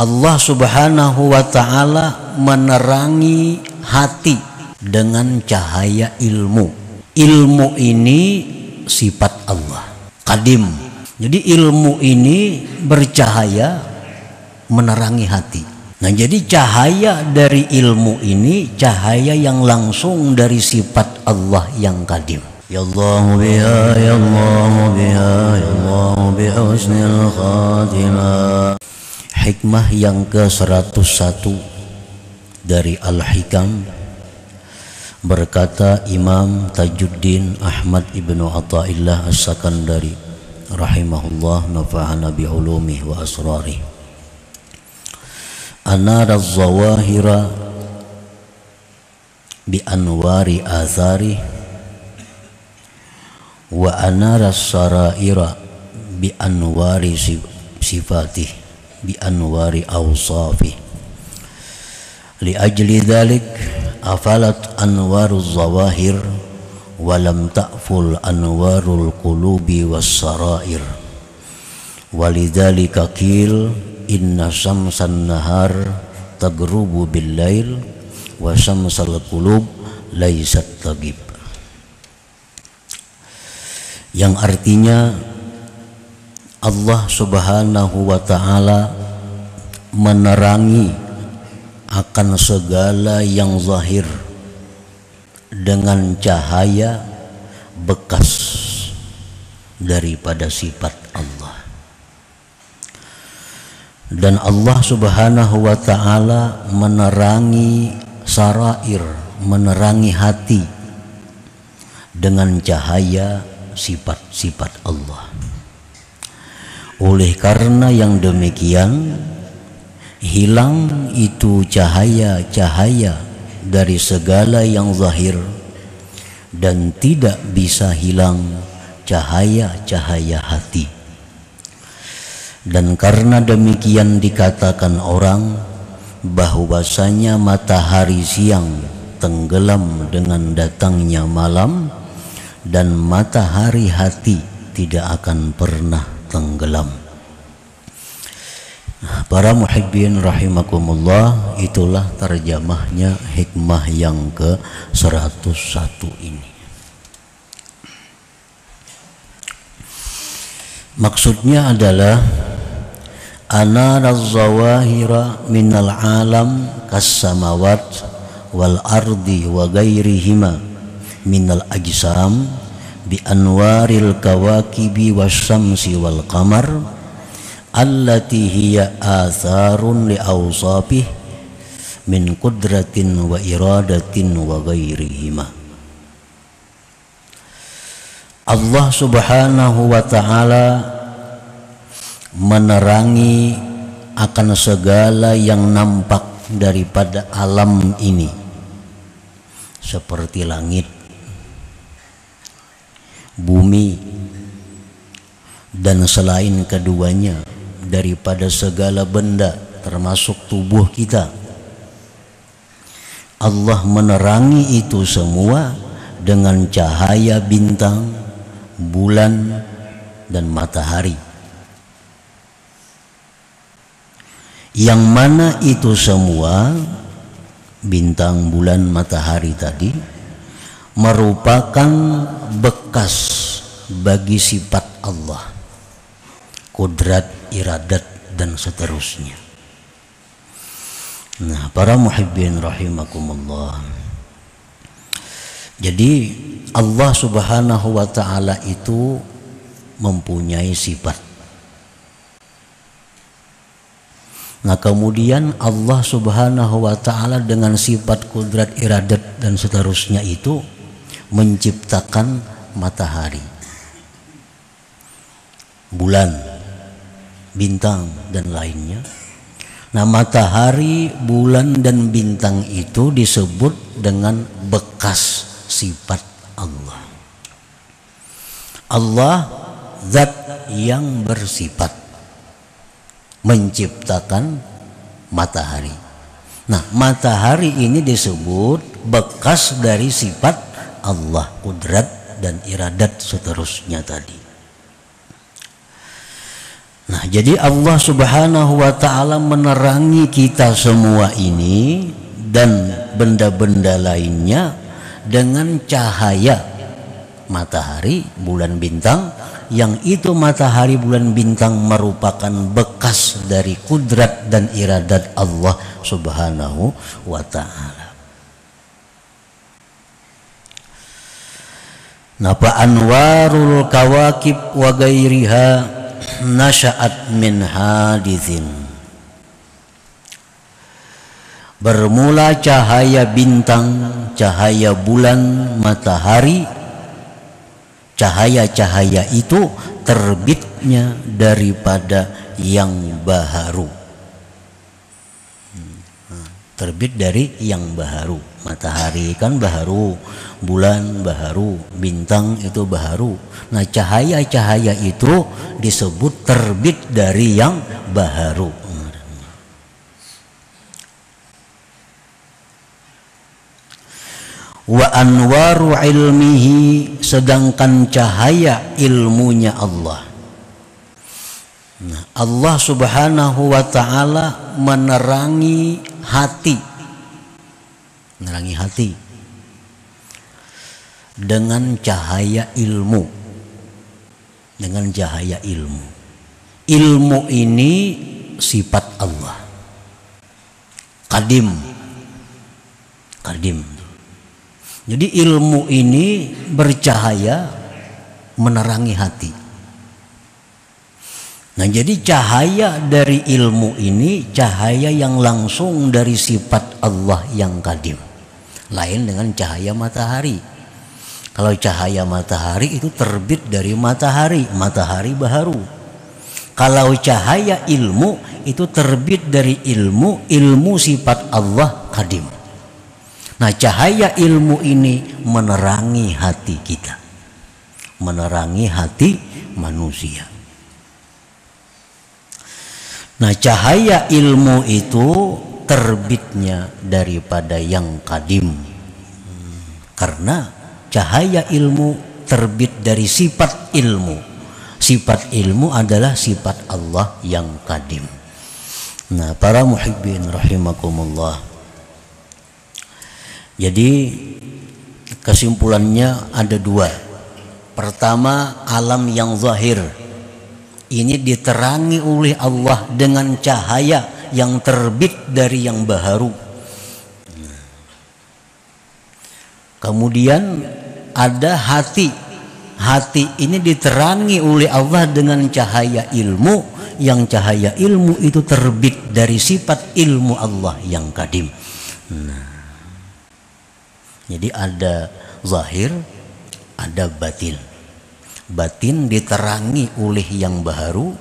Allah Subhanahu wa ta'ala menerangi hati dengan cahaya ilmu. Ilmu ini sifat Allah, qadim. Jadi ilmu ini bercahaya menerangi hati. Nah, jadi cahaya dari ilmu ini cahaya yang langsung dari sifat Allah yang qadim. Ya Allah biha, ya Allah biha, ya Allah bi husnil khatimah. Hikmah yang ke-101 dari Al-Hikam, berkata Imam Tajuddin Ahmad ibnu Athaillah As-Sakandari rahimahullah, nafa'ana bi'ulumihi wa asrarih. Anara az-zawahira bi anwari athari wa anara as-saraira bi anwari sifatih bi anwari awsafi. Li ajli dhalik afalat anwaruz zawahir wa lam ta'ful anwarul qulubi was sarair. Walidzalika qil inna syamsan nahar tagrubu bil lail wa syamsal qulub laysat tagib. Yang artinya Allah Subhanahu wa ta'ala menerangi akan segala yang zahir dengan cahaya bekas daripada sifat Allah. Dan Allah Subhanahu wa ta'ala menerangi sarair, menerangi hati dengan cahaya sifat-sifat Allah. Oleh karena yang demikian, hilang itu cahaya-cahaya dari segala yang zahir dan tidak bisa hilang cahaya-cahaya hati. Dan karena demikian dikatakan orang bahwasanya matahari siang tenggelam dengan datangnya malam dan matahari hati tidak akan pernah tenggelam. Para muhibbin rahimakumullah, itulah terjemahnya hikmah yang ke-101 ini. Maksudnya adalah anara zawahira minal alam kas-samawat wal ardi wa ghairihima minal ajsam bi anwaril kawakibi wasyamsi wal qamar allati hiya atharun li awsafih min qudratin wa iradatin wa ghairihima. Allah Subhanahu wa ta'ala menerangi akan segala yang nampak daripada alam ini, seperti langit, bumi, dan selain keduanya daripada segala benda termasuk tubuh kita. Allah menerangi itu semua dengan cahaya bintang, bulan, dan matahari, yang mana itu semua bintang, bulan, matahari tadi merupakan bekas bagi sifat Allah, kudrat, iradat, dan seterusnya. Nah, para muhibbin rahimakumullah, jadi Allah Subhanahu wa ta'ala itu mempunyai sifat. Nah, kemudian Allah Subhanahu wa ta'ala dengan sifat kudrat, iradat, dan seterusnya itu menciptakan matahari, bulan, bintang, dan lainnya. Nah, matahari, bulan, dan bintang itu disebut dengan bekas sifat Allah. Allah zat yang bersifat menciptakan matahari. Nah, matahari ini disebut bekas dari sifat Allah, kudrat dan iradat seterusnya tadi. Nah, jadi Allah Subhanahu wa taala menerangi kita semua ini dan benda-benda lainnya dengan cahaya matahari, bulan, bintang, yang itu matahari, bulan, bintang merupakan bekas dari kudrat dan iradat Allah Subhanahu wa taala. Napa anwarul kawakib wa gairiha nasya'at min hadithin. Bermula cahaya bintang, cahaya bulan, matahari, cahaya-cahaya itu terbitnya daripada yang baharu. Terbit dari yang baharu. Matahari kan baharu, bulan baharu, bintang itu baharu. Nah, cahaya-cahaya itu disebut terbit dari yang baharu. Wa anwaru ilmihi, sedangkan cahaya ilmunya Allah. Nah, Allah Subhanahu wa taala menerangi hati. Menerangi hati dengan cahaya ilmu. Dengan cahaya ilmu. Ilmu ini sifat Allah. Qadim. Qadim. Jadi ilmu ini bercahaya menerangi hati. Nah, jadi cahaya dari ilmu ini cahaya yang langsung dari sifat Allah yang qadim. Lain dengan cahaya matahari. Kalau cahaya matahari itu terbit dari matahari, matahari baharu. Kalau cahaya ilmu itu terbit dari ilmu, ilmu sifat Allah qadim. Nah, cahaya ilmu ini menerangi hati kita, menerangi hati manusia. Nah, cahaya ilmu itu terbitnya daripada yang qadim. Karena cahaya ilmu terbit dari sifat ilmu. Sifat ilmu adalah sifat Allah yang qadim. Nah, para muhibbin rahimakumullah. Jadi kesimpulannya ada dua. Pertama, alam yang zahir ini diterangi oleh Allah dengan cahaya yang terbit dari yang baharu. Kemudian ada hati. Hati ini diterangi oleh Allah dengan cahaya ilmu, yang cahaya ilmu itu terbit dari sifat ilmu Allah yang qadim. Nah, jadi ada zahir, ada batin. Batin diterangi oleh yang baharu,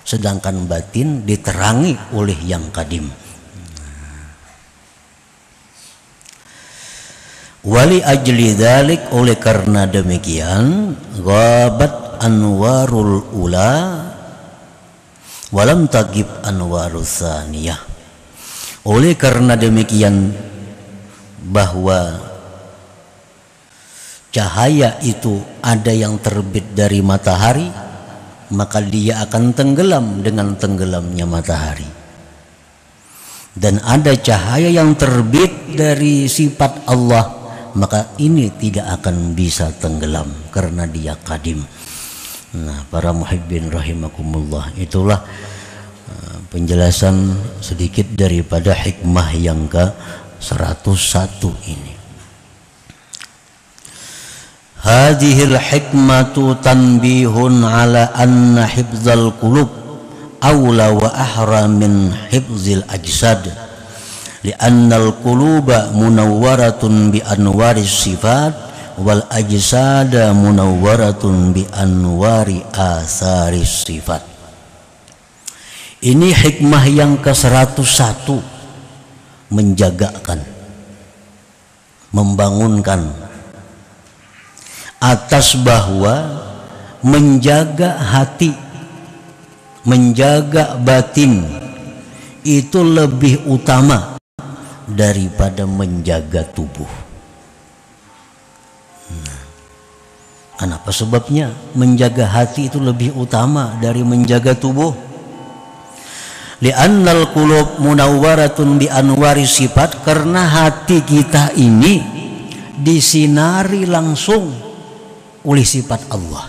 sedangkan batin diterangi oleh yang qadim. Wali ajli dzalik, oleh karena demikian, ghabat anwarul ula walam tagib anwarus tsaniyah. Oleh karena demikian, bahwa cahaya itu ada yang terbit dari matahari, maka dia akan tenggelam dengan tenggelamnya matahari. Dan ada cahaya yang terbit dari sifat Allah, maka ini tidak akan bisa tenggelam karena dia qadim. Nah, para muhibbin rahimakumullah, itulah penjelasan sedikit daripada hikmah yang ke-101 ini. Hadhil hikmatu tanbihun ala anna hifzal qulub awla wa ahra min hifzil ajsad. Li'annal quluba munawwaratun bi anwaris sifat wal ajsada munawwaratun bi anwari atharis sifat. Ini hikmah yang ke-101, menjagakan, membangunkan atas bahwa menjaga hati, menjaga batin itu lebih utama daripada menjaga tubuh. Kenapa sebabnya? Menjaga hati itu lebih utama dari menjaga tubuh. Li'annal qulub munawwaratun bi anwari sifat, karena hati kita ini disinari langsung oleh sifat Allah.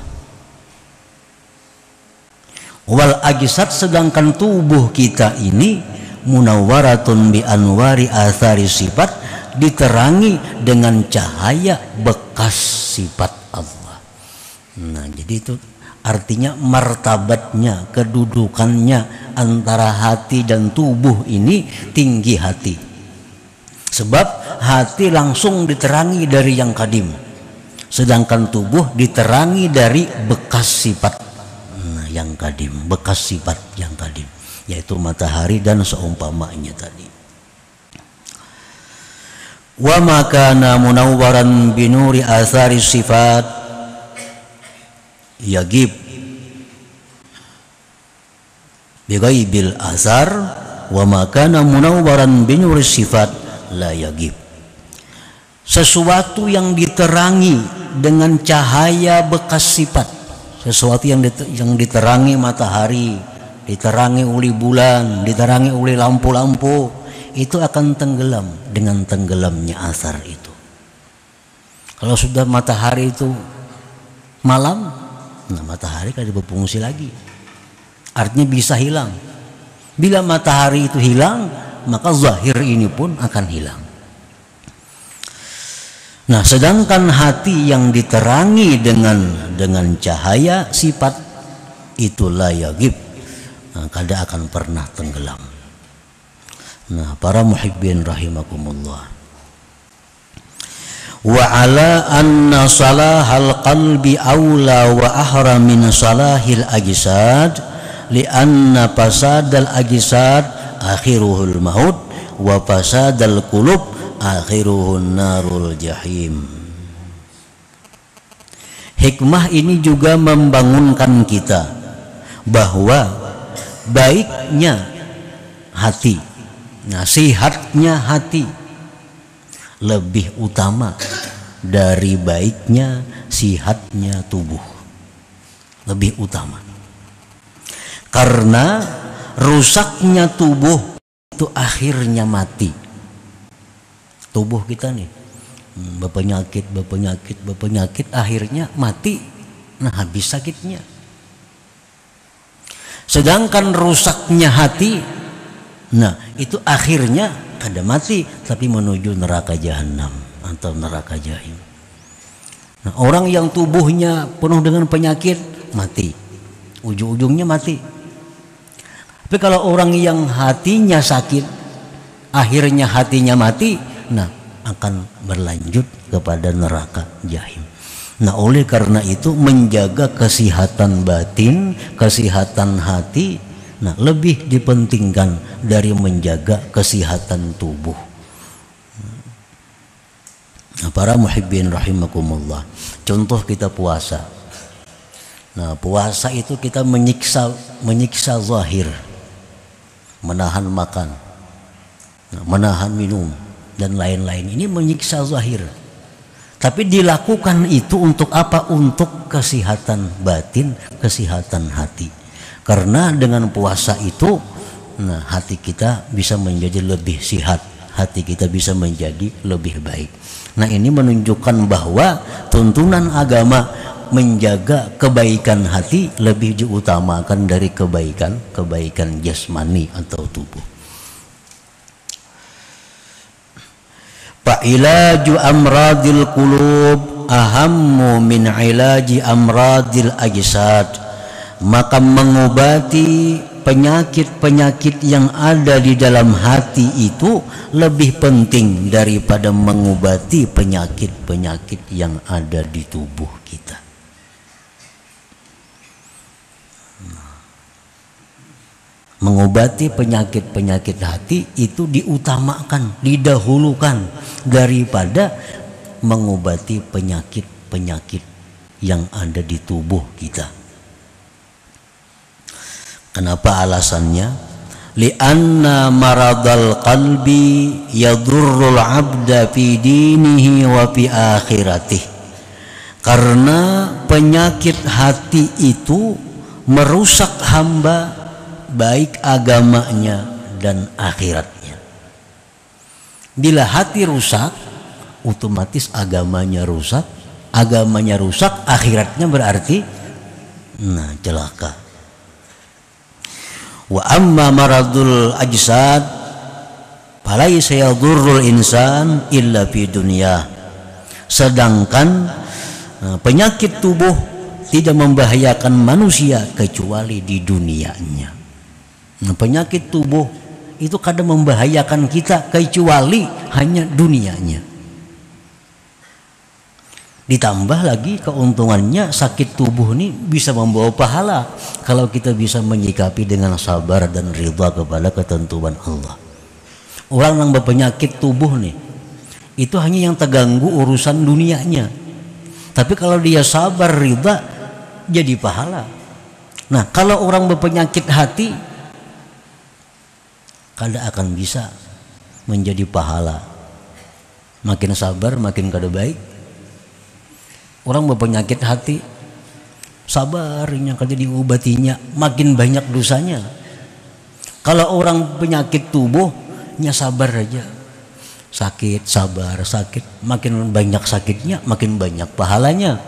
Wal ajsad, sedangkan tubuh kita ini munawwaratun bi anwari athari sifat, diterangi dengan cahaya bekas sifat Allah. Nah, jadi itu artinya martabatnya, kedudukannya antara hati dan tubuh ini tinggi hati. Sebab hati langsung diterangi dari yang kadim, sedangkan tubuh diterangi dari bekas sifat yang kadim, bekas sifat yang kadim, yaitu matahari dan seumpamanya tadi. Wa makana munawwaran binuri athari sifat yagib bighaibil azar, wa makana munawwaran binuri sifat la yagib. Sesuatu yang diterangi dengan cahaya bekas sifat, sesuatu yang diterangi matahari, diterangi oleh bulan, diterangi oleh lampu-lampu, itu akan tenggelam dengan tenggelamnya asar itu. Kalau sudah matahari itu malam, nah matahari kan berfungsi lagi, artinya bisa hilang. Bila matahari itu hilang, maka zahir ini pun akan hilang. Nah, sedangkan hati yang diterangi dengan cahaya sifat itu la yagib, nah, kada akan pernah tenggelam. Nah, para muhibbin rahimakumullah, wa ala anna salahal qalbi aula wa ahra min salahil ajsad, li anna fasadal ajsad akhiruhul maut wa fasadal qulub akhiruhun narul jahim. Hikmah ini juga membangunkan kita bahwa baiknya hati, nasihatnya hati lebih utama dari baiknya sihatnya tubuh, lebih utama. Karena rusaknya tubuh itu akhirnya mati. Tubuh kita nih berpenyakit akhirnya mati. Nah, habis sakitnya. Sedangkan rusaknya hati, nah itu akhirnya kada mati tapi menuju neraka jahanam atau neraka jahim. Nah, orang yang tubuhnya penuh dengan penyakit mati, ujung-ujungnya mati. Tapi kalau orang yang hatinya sakit, akhirnya hatinya mati, nah akan berlanjut kepada neraka jahim. Nah, oleh karena itu menjaga kesehatan batin, kesehatan hati, nah lebih dipentingkan dari menjaga kesehatan tubuh. Nah, para muhibbin rahimakumullah, contoh kita puasa. Nah, puasa itu kita menyiksa zahir, menahan makan, menahan minum dan lain-lain. Ini menyiksa zahir. Tapi dilakukan itu untuk apa? Untuk kesehatan batin, kesehatan hati. Karena dengan puasa itu, nah hati kita bisa menjadi lebih sehat, hati kita bisa menjadi lebih baik. Nah, ini menunjukkan bahwa tuntunan agama menjaga kebaikan hati lebih diutamakan dari kebaikan jasmani atau tubuh. Fa'ilaju amradil qulub ahammu min ilaji amradil ajsad. Maka mengobati penyakit-penyakit yang ada di dalam hati itu lebih penting daripada mengobati penyakit-penyakit yang ada di tubuh kita. Mengobati penyakit-penyakit hati itu diutamakan, didahulukan daripada mengobati penyakit-penyakit yang ada di tubuh kita. Kenapa alasannya? Li'anna maradal qalbi yadurrul abda fi dinihi wa fi akhiratih. Karena penyakit hati itu merusak hamba baik agamanya dan akhiratnya. Bila hati rusak, otomatis agamanya rusak, akhiratnya berarti celaka. Wa amma maradul ajsad falaysa yadurrul insan illa fi dunya. Sedangkan penyakit tubuh tidak membahayakan manusia kecuali di dunianya. Penyakit tubuh itu kadang membahayakan kita kecuali hanya dunianya. Ditambah lagi keuntungannya, sakit tubuh ini bisa membawa pahala kalau kita bisa menyikapi dengan sabar dan ridha kepada ketentuan Allah. Orang yang berpenyakit tubuh nih, itu hanya yang terganggu urusan dunianya. Tapi kalau dia sabar ridha, jadi pahala. Nah, kalau orang berpenyakit hati, kada akan bisa menjadi pahala. Makin sabar, makin kada baik. Orang berpenyakit hati, sabarnya kada diobatinya, makin banyak dosanya. Kalau orang penyakit tubuhnya sabar aja, sakit, sabar, sakit, makin banyak sakitnya, makin banyak pahalanya.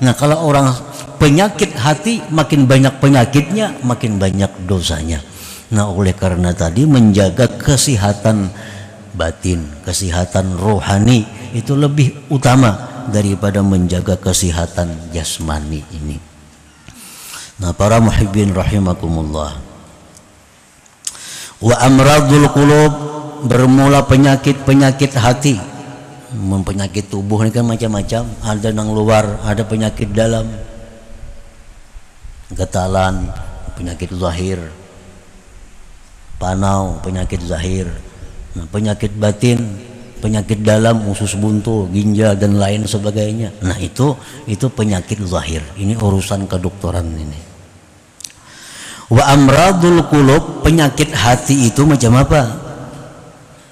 Nah, kalau orang penyakit hati, makin banyak penyakitnya, makin banyak dosanya. Nah, oleh karena tadi menjaga kesehatan batin, kesehatan rohani itu lebih utama daripada menjaga kesehatan jasmani ini. Nah, para muhibbin rahimakumullah, wa amradul qulub, bermula penyakit hati. Penyakit tubuh ini kan macam-macam, ada yang luar, ada penyakit dalam, getalan, penyakit zahir, panau, penyakit zahir. Nah, penyakit batin, penyakit dalam, usus buntu, ginjal dan lain sebagainya. Nah, itu penyakit zahir. Ini urusan kedokteran ini. Wa amradul qulub, penyakit hati itu macam apa?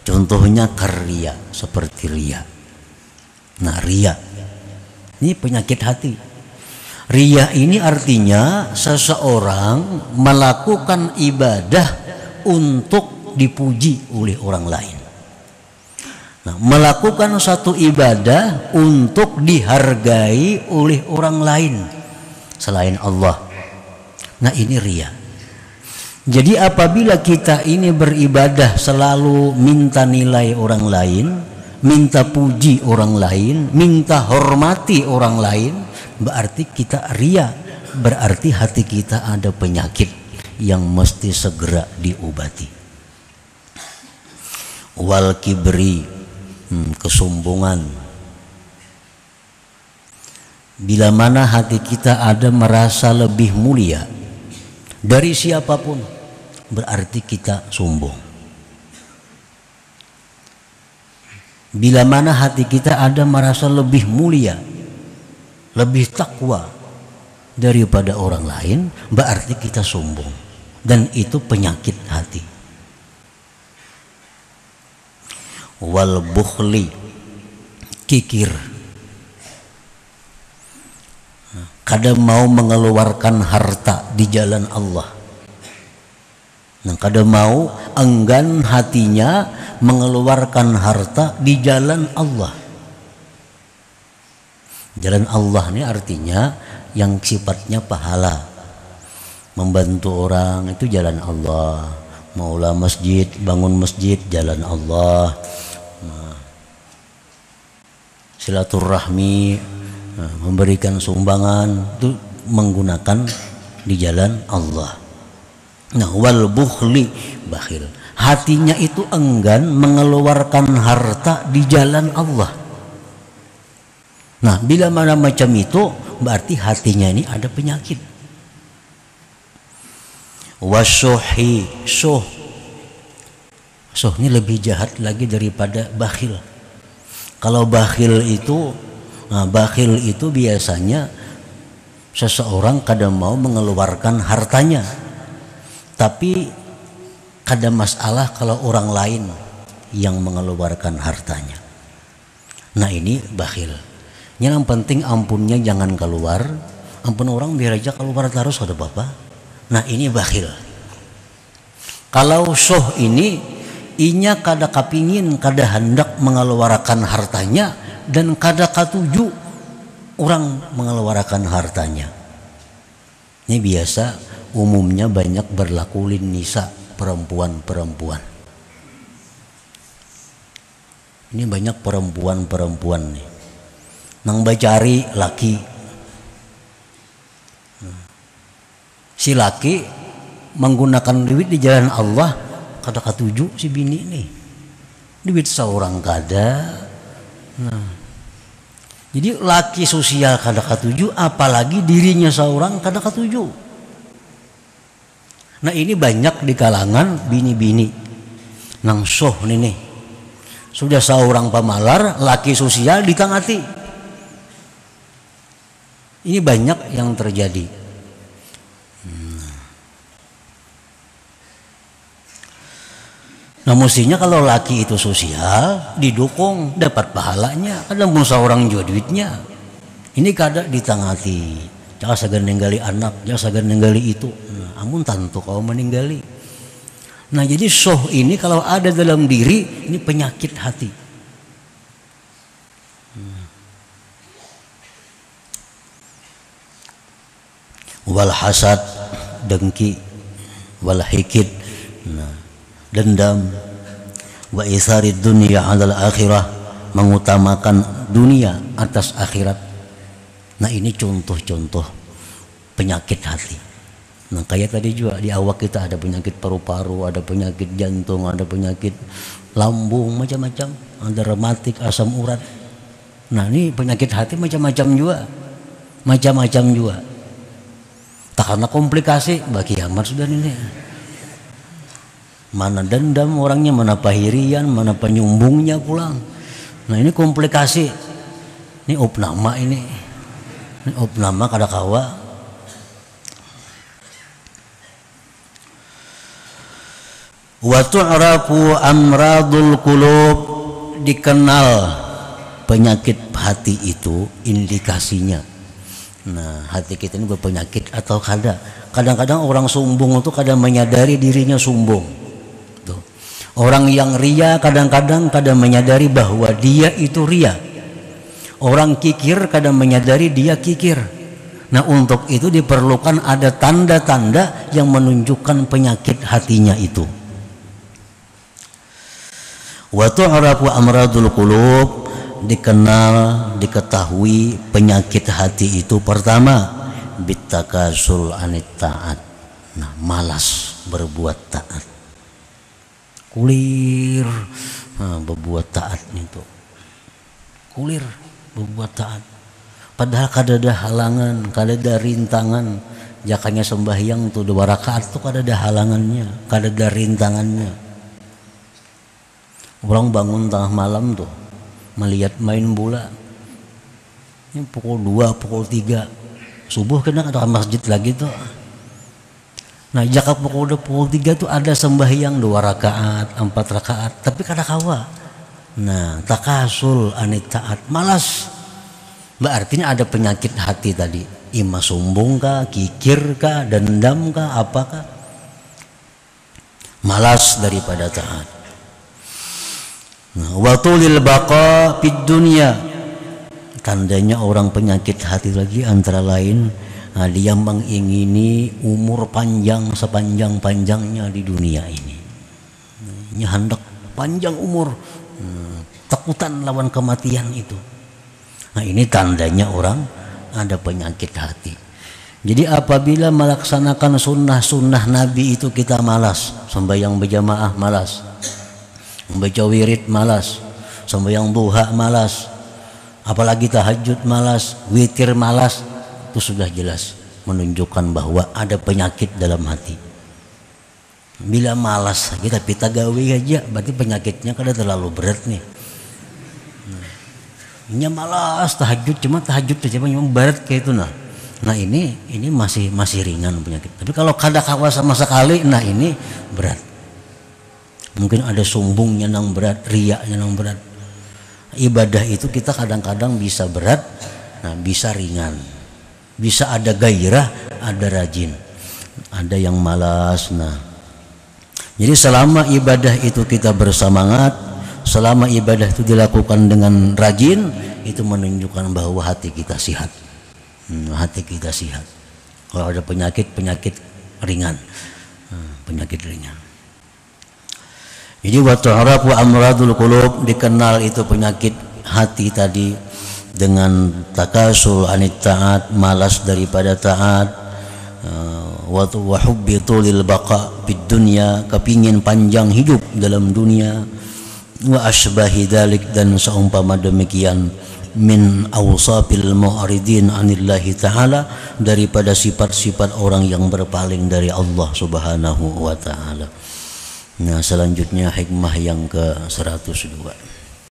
Contohnya ria, seperti ria. Nah, ria ini penyakit hati. Ria ini artinya seseorang melakukan ibadah untuk dipuji oleh orang lain. Nah, melakukan satu ibadah untuk dihargai oleh orang lain selain Allah. Nah, ini ria. Jadi apabila kita ini beribadah selalu minta nilai orang lain, minta puji orang lain, minta hormati orang lain, berarti kita ria, berarti hati kita ada penyakit yang mesti segera diobati. Wal kibri, kesombongan. Bila mana hati kita ada merasa lebih mulia dari siapapun, berarti kita sombong. Bila mana hati kita ada merasa lebih mulia, lebih takwa daripada orang lain, berarti kita sombong, dan itu penyakit hati. Wal bukhli, kikir, kadang mau mengeluarkan harta di jalan Allah. Nah, kadang mau enggan hatinya mengeluarkan harta di jalan Allah. Jalan Allah ini artinya yang sifatnya pahala, membantu orang itu jalan Allah. Maulah masjid, bangun masjid, jalan Allah. Silaturahmi, memberikan sumbangan, itu menggunakan di jalan Allah. Nah, wal bukhli, bakhil, hatinya itu enggan mengeluarkan harta di jalan Allah. Nah, bila mana macam itu, berarti hatinya ini ada penyakit. Wasuhi, suh ini lebih jahat lagi daripada bakhil. Kalau bakhil itu biasanya seseorang kadang mau mengeluarkan hartanya, tapi kada masalah kalau orang lain yang mengeluarkan hartanya. Nah, ini bakhil. Yang penting ampunnya jangan keluar. Ampun orang biar aja keluar terus ada bapak. Nah ini bakhil. Kalau soh ini inya kada kapingin, kada hendak mengeluarkan hartanya, dan kada katuju orang mengeluarkan hartanya. Ini biasa umumnya banyak berlaku lin nisa, perempuan-perempuan. Ini banyak perempuan-perempuan nih nang bacari laki. Si laki menggunakan duit di jalan Allah kada katuju si bini nih. Duit seorang kada. Nah, jadi laki sosial kada katuju, apalagi dirinya seorang kada katuju. Nah ini banyak di kalangan bini-bini nang soh nih. Sudah seorang pamalar, laki sosial ditangati. Ini banyak yang terjadi. Nah mestinya kalau laki itu sosial, didukung, dapat pahalanya. Kadang pun seorang juga duitnya. Ini kada ditangati. Jangan segan ninggali anak, jangan segan ninggali itu. Nah, amun tantu kau meninggali. Nah jadi soh ini kalau ada dalam diri, ini penyakit hati. Wal hasad, dengki, wal hikid, nah, dendam, wa isarid dunya 'alal akhirah, mengutamakan dunia atas akhirat. Nah ini contoh-contoh penyakit hati. Nah kayak tadi juga di awal kita ada penyakit paru-paru, ada penyakit jantung, ada penyakit lambung, macam-macam, ada rematik, asam urat. Nah ini penyakit hati macam-macam juga, macam-macam juga. Tak karena komplikasi bagi kiamat sudah ini. Mana dendam orangnya, mana pahirian, mana penyumbungnya pulang. Nah ini komplikasi. Ini opnama ini opnama kada kawa. Wa tu'rafu amradul qulub, dikenal penyakit hati itu indikasinya. Nah hati kita ini berpenyakit atau kada. Kadang-kadang orang sombong itu kadang menyadari dirinya sombong. Tuh. Orang yang ria kadang-kadang kadang menyadari bahwa dia itu ria. Orang kikir kadang menyadari dia kikir. Nah untuk itu diperlukan ada tanda-tanda yang menunjukkan penyakit hatinya itu. Wa tu'rafu amradul qulub, dikenal, diketahui penyakit hati itu pertama bitakasul anit taat. Nah malas berbuat taat, kulir berbuat taat itu, kulir berbuat taat. Padahal kada ada halangan, kada ada rintangan. Jakanya sembahyang tuh 2 rakaat tuh kada ada halangannya, kada ada rintangannya. Orang bangun tengah malam tuh melihat main bola, ini pukul 2, pukul 3 subuh kena ke masjid lagi tuh. Nah jika pukul 3 tuh ada sembahyang 2 rakaat, 4 rakaat, tapi kada kawa. Nah takasul anit taat, malas. Berarti ada penyakit hati tadi, ima sombong kah, kikir kah, dendam kah, apakah, malas daripada taat. Wa tulil baqa fid dunya, tandanya orang penyakit hati lagi antara lain dia mengingini umur panjang sepanjang-panjangnya di dunia ini. Ini hendak panjang umur, takutan lawan kematian itu. Nah ini tandanya orang ada penyakit hati. Jadi apabila melaksanakan sunnah-sunnah Nabi itu kita malas, sembahyang berjamaah malas, membaca wirid malas, sembahyang duha malas, apalagi tahajud malas, witir malas, itu sudah jelas menunjukkan bahwa ada penyakit dalam hati. Bila malas kita pita gawe aja, berarti penyakitnya kada terlalu berat nih. Nya malas tahajud, cuma tahajud cuma berat kayak itu nah. Nah ini masih ringan penyakit. Tapi kalau kada kawa sama sekali, nah ini berat. Mungkin ada sombongnya nang berat, riaknya nang berat. ibadah itu kita kadang-kadang bisa berat, nah bisa ringan, bisa ada gairah, ada rajin, ada yang malas. Nah, jadi selama ibadah itu kita bersemangat, selama ibadah itu dilakukan dengan rajin, itu menunjukkan bahwa hati kita sehat. Hati kita sehat. Kalau ada penyakit ringan, penyakit ringan. Jadi wa tu'rafu amradul qulub, dikenal itu penyakit hati tadi dengan takasul anit taat, malas daripada taat, wa hubbi tulil baqa fid dunya, kepingin panjang hidup dalam dunia, wa asbahi dzalik, dan seumpama demikian, min awsafil mu'ridin anillahi ta'ala, daripada sifat-sifat orang yang berpaling dari Allah subhanahu wa ta'ala. Nah, selanjutnya hikmah yang ke-102.